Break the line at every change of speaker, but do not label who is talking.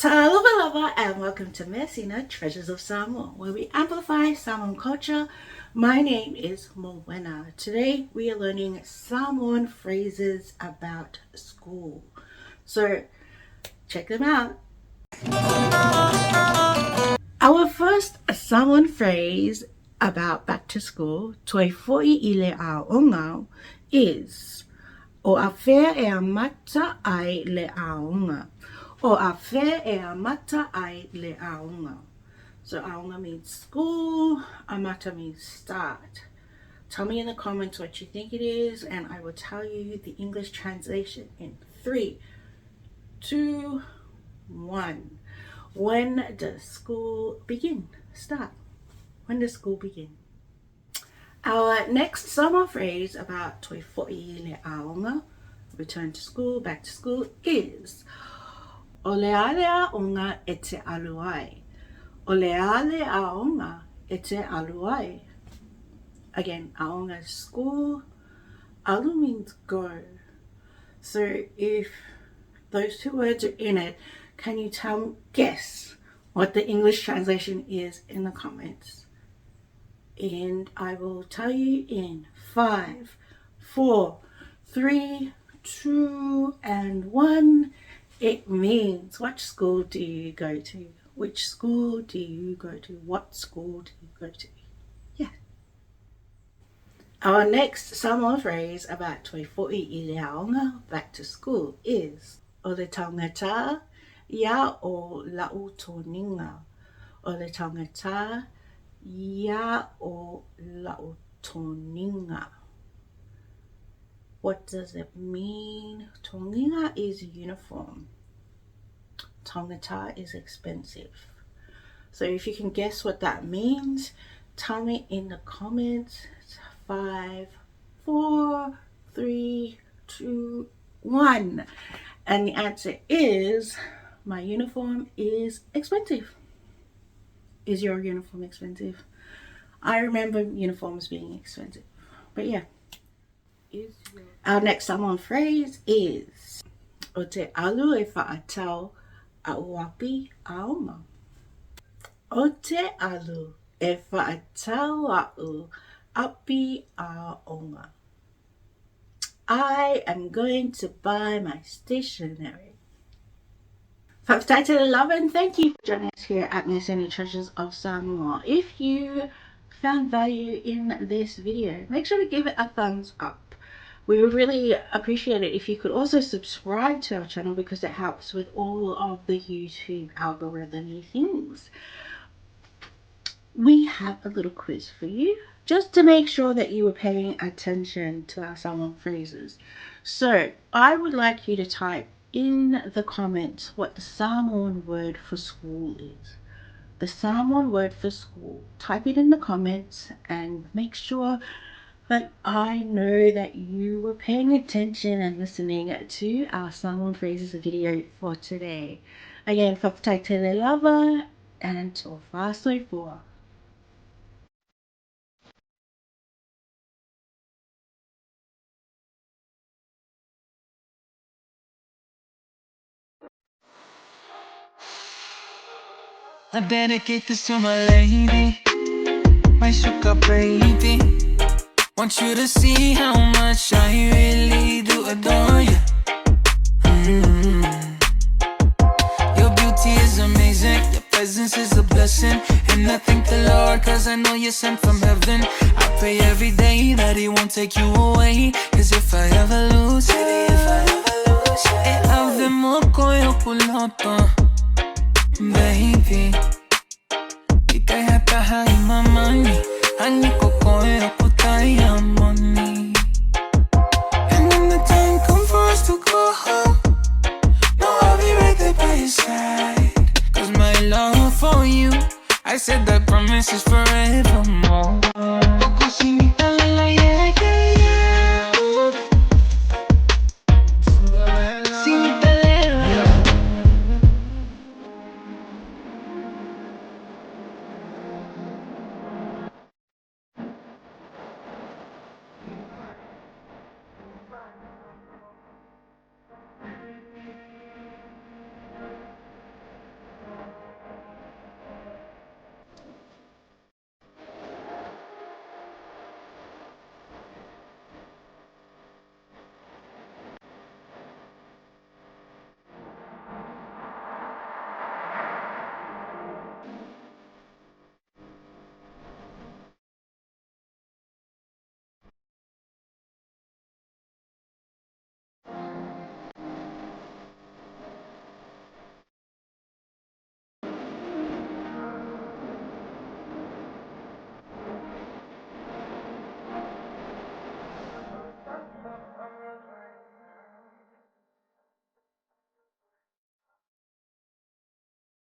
Talofa lava and welcome to Measina, Treasures of Samoa, where we amplify Samoan culture. My name is Moana. Today we are learning Samoan phrases about school. So check them out. Our first Samoan phrase about back to school, toi fo'i I le aonga, is o a whea e a mata ai le aonga. O a whea e a mata ai le aonga. So aonga means school, a mata means start. Tell me in the comments what you think it is and I will tell you the English translation in 3, 2, 1. When does school begin? Start. When does school begin? Our next summer phrase about toi fo'i le aonga, return to school, back to school, is o leale aonga e te aluai. O leale aonga e te aluai. Again, aonga is school, alu means go. So if those two words are in it, can you guess what the English translation is in the comments? And I will tell you in 5, 4, 3, 2, and 1. It means, what school do you go to? Which school do you go to? What school do you go to? Yeah. Our next Samoan phrase about toi fo'i I le aonga, back to school, is o le tangata ia o la'u toninga. O le tangata ia o la'u toninga. What does it mean? Toninga is uniform. Tangata is expensive. So if you can guess what that means, tell me in the comments. 5, 4, 3, 2, 1. And the answer is, my uniform is expensive. Is your uniform expensive? I remember uniforms being expensive. But yeah. Our next Samoan phrase is o te alu e whaatau a uapi aonga. O te alu e whaatau a uapi aonga. I am going to buy my stationery. Whakataite love and thank you for joining us here at Measina Treasures of Samoa. If you found value in this video, make sure to give it a thumbs up. We would really appreciate it if you could also subscribe to our channel because it helps with all of the YouTube algorithm things. We have a little quiz for you just to make sure that you were paying attention to our Samoan phrases. So I would like you to type in the comments what the Samoan word for school is. The Samoan word for school. Type it in the comments and make sure that I know that you were paying attention and listening to our Samoan phrases video for today. Again, whakataite lava and tō whāsoifua.
I dedicate this to my lady, my sugar baby. Want you to see how much I really do adore you. Your beauty is amazing, your presence is a blessing. And I thank the Lord cause I know you're sent from heaven. I pray every day that he won't take you away. Cause if I ever lose you, e ave mo koyo puloto, baby. Ika hata hai mamani, aniko koyo kutaya money. And when the time comes for us to go home, no, I'll be right there by your side. Cause my love for you, I said that promise is forevermore.